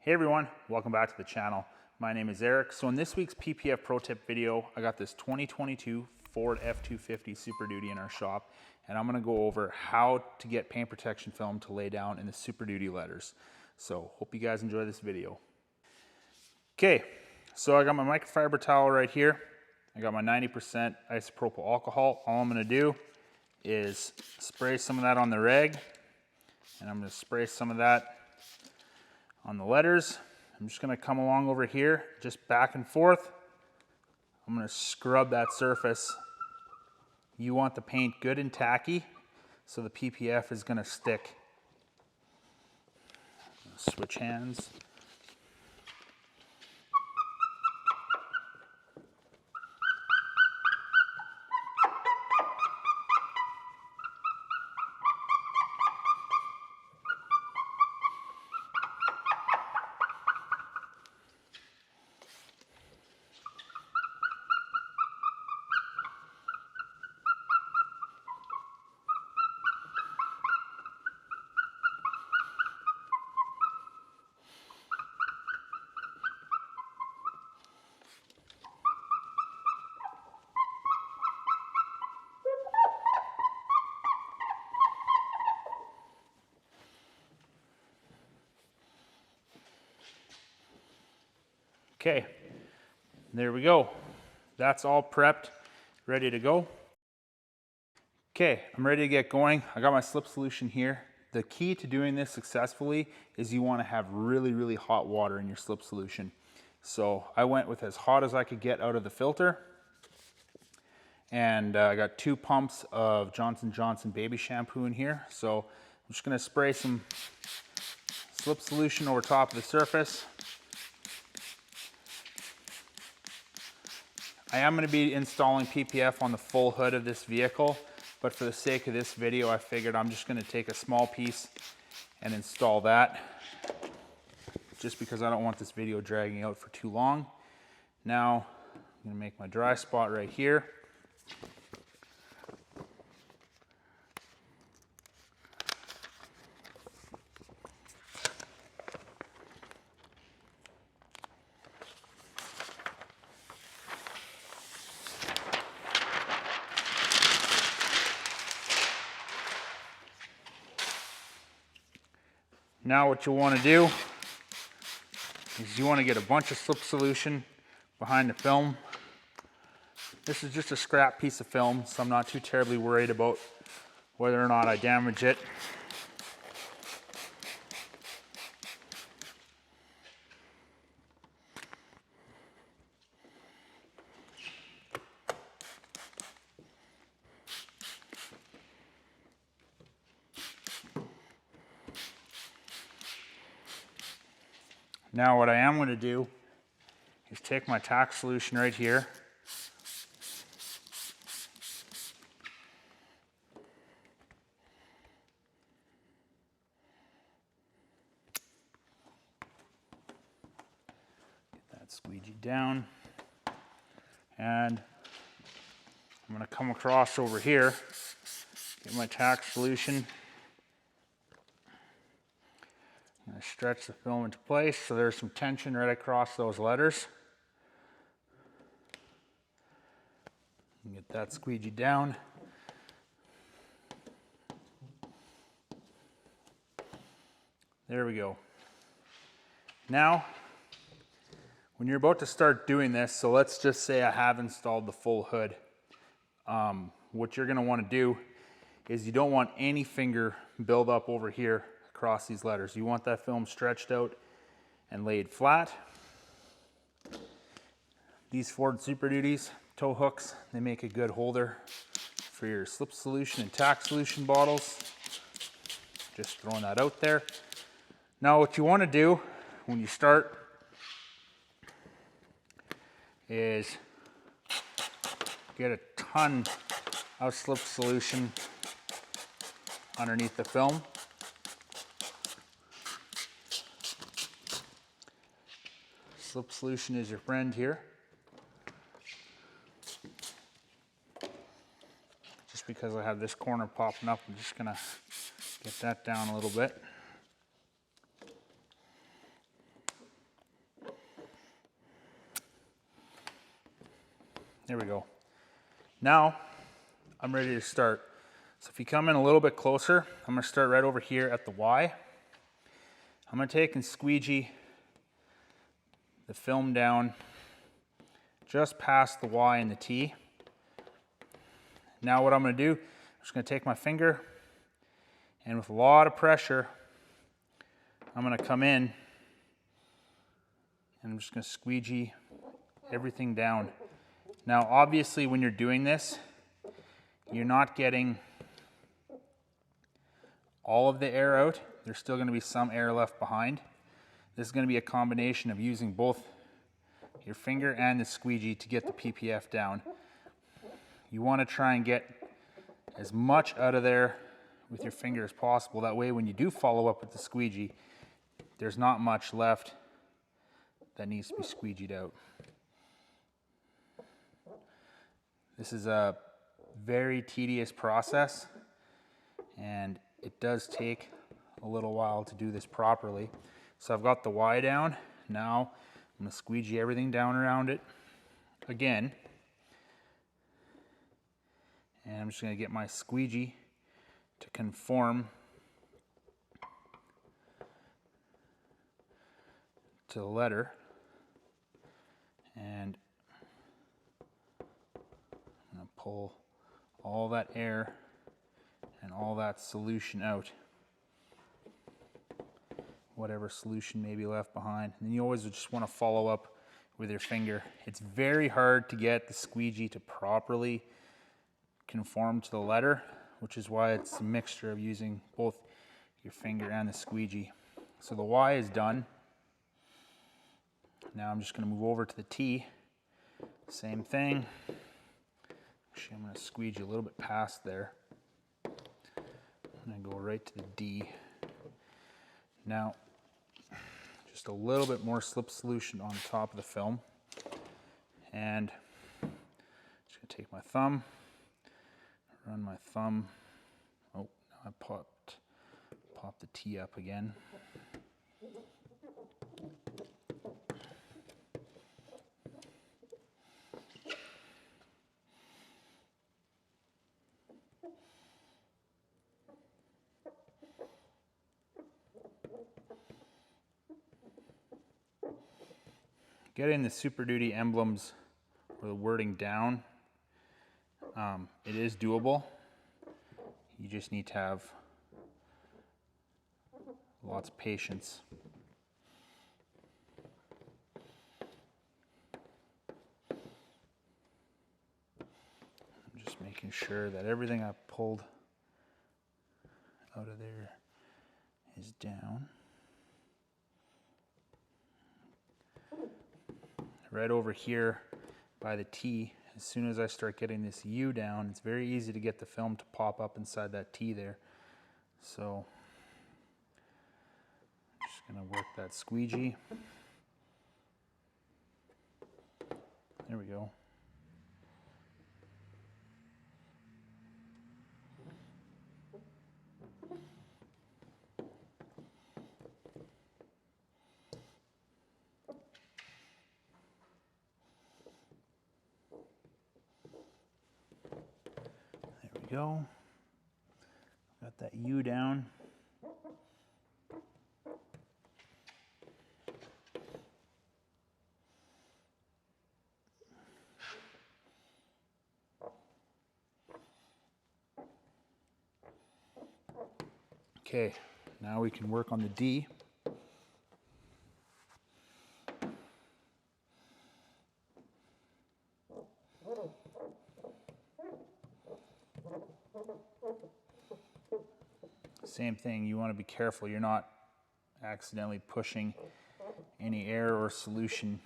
Hey everyone, welcome back to the channel. My name is Eric. So in this week's PPF Pro Tip video, I got this 2022 Ford F-250 Super Duty in our shop, and I'm gonna go over how to get paint protection film to lay down in the Super Duty letters. So hope you guys enjoy this video. Okay, so I got my microfiber towel right here. I got my 90% isopropyl alcohol. All I'm gonna do is spray some of that on the rag, and I'm gonna spray some of that on the letters. I'm just gonna come along over here, just back and forth. I'm gonna scrub that surface. You want the paint good and tacky, so the PPF is gonna stick. Switch hands. Okay, there we go. That's all prepped, ready to go. Okay, I'm ready to get going. I got my slip solution here. The key to doing this successfully is you want to have really, really hot water in your slip solution. So I went with as hot as I could get out of the filter. And I got 2 pumps of Johnson & Johnson baby shampoo in here. So I'm just gonna spray some slip solution over top of the surface. I am going to be installing PPF on the full hood of this vehicle, but for the sake of this video, I figured I'm just going to take a small piece and install that, just because I don't want this video dragging out for too long. Now, I'm going to make my dry spot right here. Now what you want to do is you want to get a bunch of slip solution behind the film. This is just a scrap piece of film, so I'm not too terribly worried about whether or not I damage it. Now what I am going to do is take my tack solution right here. Get that squeegee down. And I'm going to come across over here, get my tack solution. I'm going to stretch the film into place so there's some tension right across those letters. Get that squeegee down. There we go. Now, when you're about to start doing this, so let's just say I have installed the full hood. What you're going to want to do is you don't want any finger build up over here across these letters. You want that film stretched out and laid flat. These Ford Super Duties tow hooks, they make a good holder for your slip solution and tack solution bottles. Just throwing that out there. Now what you want to do when you start is get a ton of slip solution underneath the film. Slip solution is your friend here. Just because I have this corner popping up, I'm just gonna get that down a little bit. There we go. Now I'm ready to start. So if you come in a little bit closer, I'm going to start right over here at the Y. I'm going to take and squeegee the film down just past the Y and the T. Now what I'm going to do, I'm just going to take my finger and with a lot of pressure, I'm going to come in and I'm just going to squeegee everything down. Now obviously when you're doing this, you're not getting all of the air out. There's still going to be some air left behind. This is going to be a combination of using both your finger and the squeegee to get the PPF down. You want to try and get as much out of there with your finger as possible. That way when you do follow up with the squeegee, there's not much left that needs to be squeegeed out. This is a very tedious process and it does take a little while to do this properly. So I've got the Y down. Now I'm going to squeegee everything down around it again. And I'm just going to get my squeegee to conform to the letter. And I'm going to pull all that air and all that solution out. Whatever solution may be left behind. And you always just want to follow up with your finger. It's very hard to get the squeegee to properly conform to the letter, which is why it's a mixture of using both your finger and the squeegee. So the Y is done. Now I'm just going to move over to the T. Same thing. Actually, I'm going to squeegee a little bit past there. I'm going to go right to the D. Now, just a little bit more slip solution on the top of the film. And I'm just going to take my thumb, run my thumb. Oh, now I popped the T up again. Getting the Super Duty emblems or the wording down, it is doable. You just need to have lots of patience. I'm just making sure that everything I pulled out of there is down. Right over here by the T, as soon as I start getting this U down, it's very easy to get the film to pop up inside that T there. So I'm just going to work that squeegee. There we go. Go. Got that U down. Okay, now we can work on the D. Same thing, you want to be careful you're not accidentally pushing any air or solution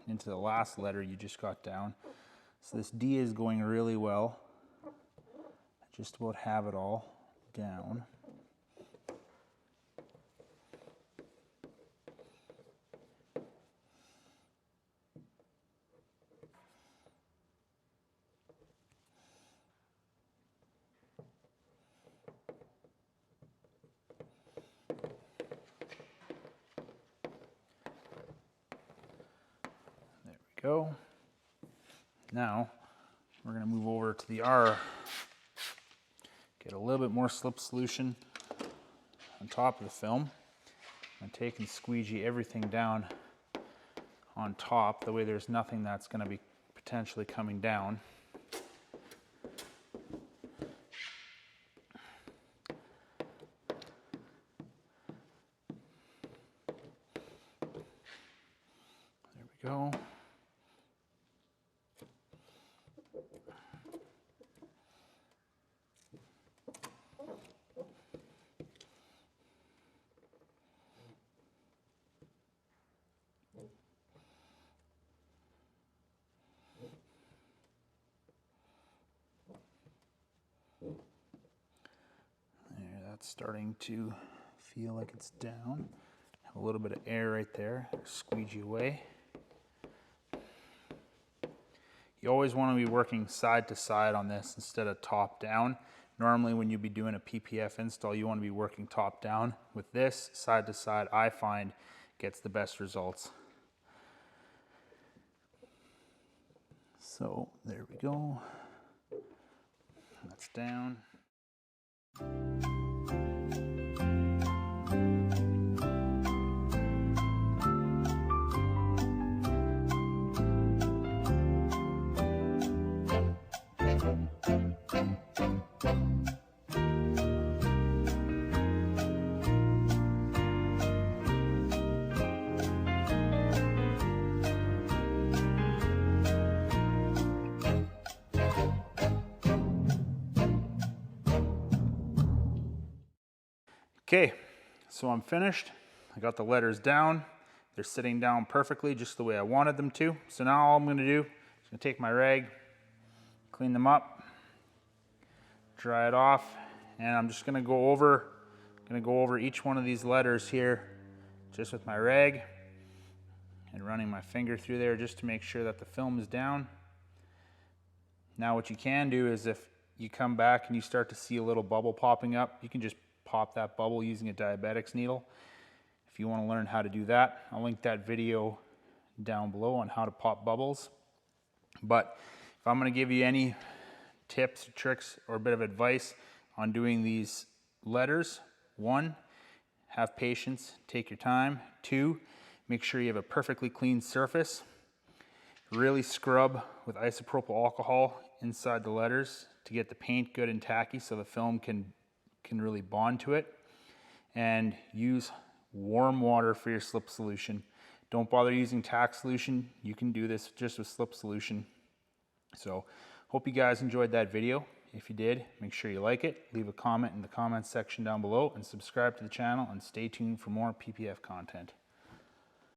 into the last letter you just got down. So this D is going really well. I just about have it all down. Go. Now We're going to move over to the R. Get a little bit more slip solution on top of the film. I'm take and squeegee everything down on top. That way there's nothing that's going to be potentially coming down. There we go. There, that's starting to feel like it's down. Have a little bit of air right there. Squeegee away. You always want to be working side to side on this instead of top down. Normally when you'd be doing a PPF install, you want to be working top down. With this, side to side, I find gets the best results. So there we go. That's down. Okay, so I'm finished. I got the letters down. They're sitting down perfectly, just the way I wanted them to. So now all I'm gonna do is gonna take my rag, clean them up, dry it off, and I'm just gonna go over each one of these letters here just with my rag and running my finger through there just to make sure that the film is down. Now what you can do is if you come back and you start to see a little bubble popping up, you can just pop that bubble using a diabetic's needle. If you want to learn how to do that, I'll link that video down below on how to pop bubbles. But if I'm going to give you any tips, tricks, or a bit of advice on doing these letters, 1, have patience, take your time. 2, make sure you have a perfectly clean surface. Really scrub with isopropyl alcohol inside the letters to get the paint good and tacky so the film can really bond to it. And use warm water for your slip solution. Don't bother using tack solution. You can do this just with slip solution. So hope you guys enjoyed that video. If you did, make sure you like it, leave a comment in the comments section down below, and subscribe to the channel, and stay tuned for more PPF content.